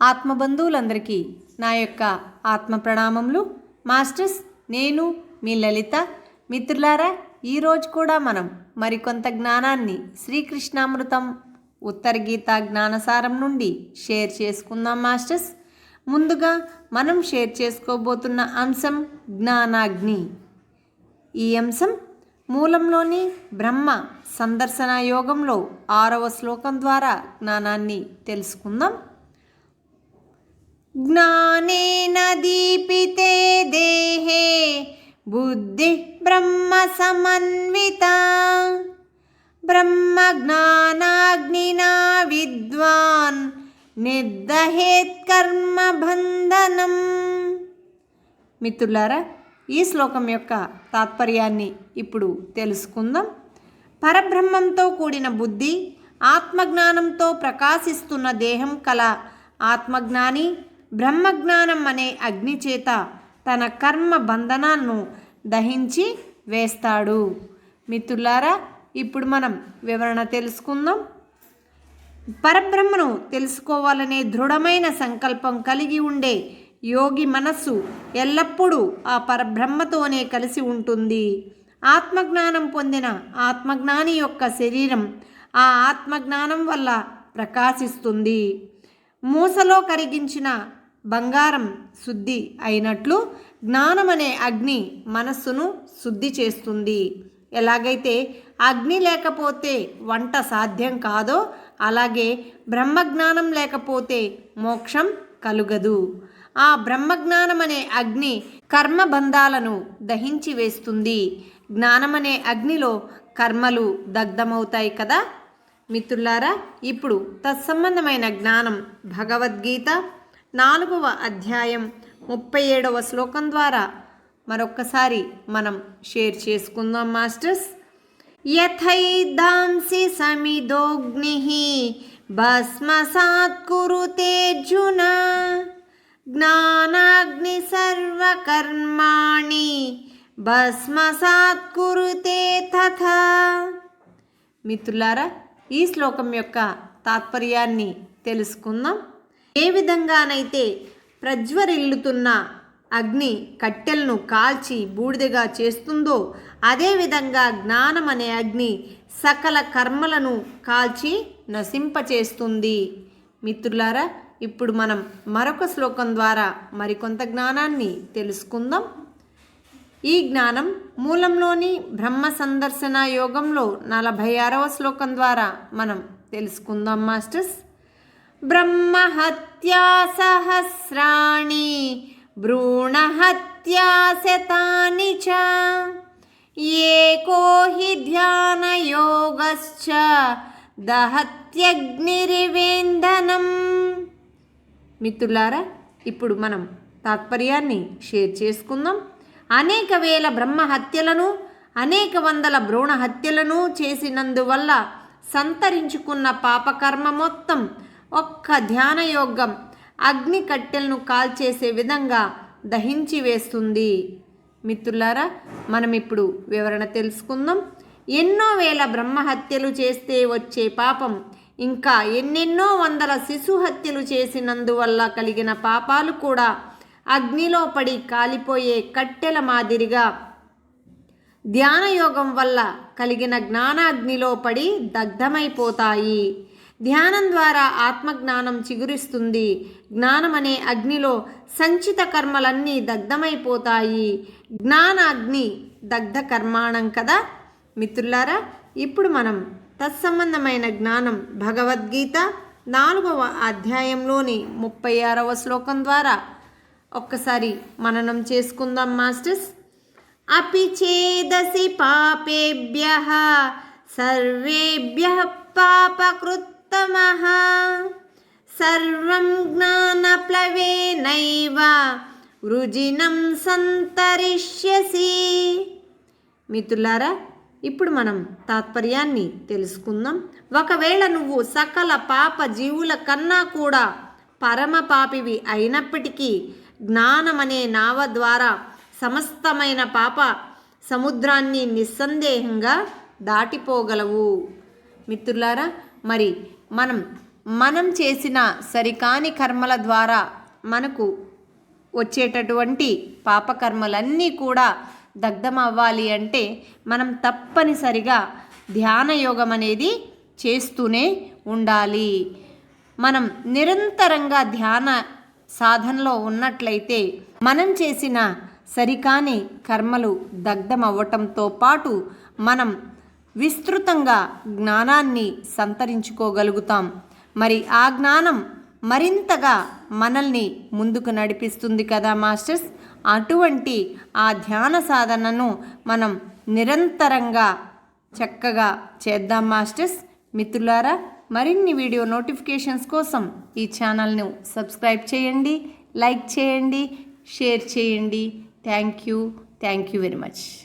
ఆత్మబంధువులందరికీ నా యొక్క ఆత్మ ప్రణామములు. మాస్టర్స్, నేను మీ లలిత. మిత్రులారా, ఈరోజు కూడా మనం మరికొంత జ్ఞానాన్ని శ్రీకృష్ణామృతం ఉత్తర గీత జ్ఞానసారం నుండి షేర్ చేసుకుందాం మాస్టర్స్. ముందుగా మనం షేర్ చేసుకోబోతున్న అంశం జ్ఞానాగ్ని. ఈ అంశం మూలంలోని బ్రహ్మ సందర్శన యోగంలో 6వ శ్లోకం ద్వారా జ్ఞానాన్ని తెలుసుకుందాం. జ్ఞానేన దీపితే దేహే బుద్ధి బ్రహ్మ సమన్విత బ్రహ్మ జ్ఞానాగ్నినా విద్వాన్ నిర్దహేత్ కర్మ బంధనం. మిత్రులారా, ఈ శ్లోకం యొక్క తాత్పర్యాన్ని ఇప్పుడు తెలుసుకుందాం. పరబ్రహ్మంతో కూడిన బుద్ధి, ఆత్మజ్ఞానంతో ప్రకాశిస్తున్న దేహం కల ఆత్మజ్ఞాని బ్రహ్మజ్ఞానం అనే అగ్ని చేత తన కర్మ బంధనాలను దహించి వేస్తాడు. మిత్రులారా, ఇప్పుడు మనం వివరణ తెలుసుకుందాం. పరబ్రహ్మను తెలుసుకోవాలనే దృఢమైన సంకల్పం కలిగి ఉండే యోగి మనస్సు ఎల్లప్పుడూ ఆ పరబ్రహ్మతోనే కలిసి ఉంటుంది. ఆత్మజ్ఞానం పొందిన ఆత్మజ్ఞాని యొక్క శరీరం ఆ ఆత్మజ్ఞానం వల్ల ప్రకాశిస్తుంది. మూసలో కరిగించిన బంగారం శుద్ధి అయినట్లు జ్ఞానం అనే అగ్ని మనస్సును శుద్ధి చేస్తుంది. ఎలాగైతే అగ్ని లేకపోతే వంట సాధ్యం కాదో, అలాగే బ్రహ్మజ్ఞానం లేకపోతే మోక్షం కలుగదు. ఆ బ్రహ్మజ్ఞానం అనే అగ్ని కర్మబంధాలను దహించి వేస్తుంది. జ్ఞానం అనే అగ్నిలో కర్మలు దగ్ధమవుతాయి కదా. మిత్రులారా, ఇప్పుడు తత్సంబంధమైన జ్ఞానం భగవద్గీత 4వ అధ్యాయం 37వ శ్లోకం ద్వారా మరొక్కసారి మనం షేర్ చేసుకుందాం మాస్టర్స్. యథైధాంసి సమిదోగ్నిః భస్మసాత్ కురుతేర్జున జ్ఞానాగ్ని సర్వకర్మాణి భస్మసాత్ కురుతే తథా. మిత్రులారా, ఈ శ్లోకం యొక్క తాత్పర్యాన్ని తెలుసుకుందాం. ఏ విధంగానైతే ప్రజ్వరిల్లుతున్న అగ్ని కట్టెలను కాల్చి బూడిదగా చేస్తుందో, అదేవిధంగా జ్ఞానం అనే అగ్ని సకల కర్మలను కాల్చి నశింపచేస్తుంది. మిత్రులారా, ఇప్పుడు మనం మరొక శ్లోకం ద్వారా మరికొంత జ్ఞానాన్ని తెలుసుకుందాం. ఈ జ్ఞానం మూలంలోని బ్రహ్మ సందర్శన యోగంలో 46వ శ్లోకం ద్వారా మనం తెలుసుకుందాం మాస్టర్స్. బ్రహ్మహత్యా సహస్రాణి భ్రూణహత్యా శతాని చ ఏకో హి ధ్యాన యోగశ్చ దహత్యగ్నిరివేంధనం. మిత్రులారా, ఇప్పుడు మనం తాత్పర్యాన్ని షేర్ చేసుకుందాం. అనేక వేల బ్రహ్మ హత్యలను, అనేక వందల భ్రూణ హత్యలను చేసినందువల్ల సంతరించుకున్న పాపకర్మ మొత్తం ఒక్క ధ్యానయోగం అగ్ని కట్టెలను కాల్చేసే విధంగా దహించి వేస్తుంది. మిత్రులారా, మనం ఇప్పుడు వివరణ తెలుసుకుందాం. ఎన్నో వేల బ్రహ్మహత్యలు చేస్తే వచ్చే పాపం, ఇంకా ఎన్నెన్నో వందల శిశు హత్యలు చేసినందువల్ల కలిగిన పాపాలు కూడా అగ్నిలో పడి కాలిపోయే కట్టెల మాదిరిగా ధ్యానయోగం వల్ల కలిగిన జ్ఞానాగ్నిలో పడి దగ్ధమైపోతాయి. ధ్యానం ద్వారా ఆత్మజ్ఞానం చిగురిస్తుంది. జ్ఞానం అనే అగ్నిలో సంచిత కర్మలన్నీ దగ్ధమైపోతాయి. జ్ఞానాగ్ని దగ్ధ కర్మాణం కదా. మిత్రులారా, ఇప్పుడు మనం తత్సంబంధమైన జ్ఞానం భగవద్గీత 4వ అధ్యాయంలోని 36వ శ్లోకం ద్వారా ఒక్కసారి మననం చేసుకుందాం మాస్టర్స్. అపి చేదసి పాపేభ్యః సర్వేభ్యః పాపకృత్తమః సర్వం జ్ఞానప్లవేనైవ వృజినం సంతరిష్యసి. మిత్రులారా, ఇప్పుడు మనం తాత్పర్యాన్ని తెలుసుకుందాం. ఒకవేళ నువ్వు సకల పాప జీవుల కన్నా కూడా పరమ పాపివి అయినప్పటికీ జ్ఞానమనే నావ ద్వారా సమస్తమైన పాప సముద్రాన్ని నిస్సందేహంగా దాటిపోగలవు. మిత్రులారా, మరి మనం మనం చేసిన సరికాని కర్మల ద్వారా మనకు వచ్చేటటువంటి పాపకర్మలన్నీ కూడా దగ్ధం అవ్వాలి అంటే మనం తప్పనిసరిగా ధ్యాన యోగం అనేది చేస్తూనే ఉండాలి. మనం నిరంతరంగా ధ్యాన సాధనలో ఉన్నట్లయితే మనం చేసిన సరికాని కర్మలు దగ్ధం అవ్వటంతో పాటు మనం విస్తృతంగా జ్ఞానాన్ని సంతరించుకోగలుగుతాం. మరి ఆ జ్ఞానం మరింతగా మనల్ని ముందుకు నడిపిస్తుంది కదా మాస్టర్స్. అటువంటి ఆ ధ్యాన సాధనను మనం నిరంతరంగా చక్కగా చేద్దాం మాస్టర్స్. మిత్రులారా, మరిన్ని వీడియో నోటిఫికేషన్స్ కోసం ఈ ఛానల్ను సబ్స్క్రైబ్ చేయండి, లైక్ చేయండి, షేర్ చేయండి. Thank you very much.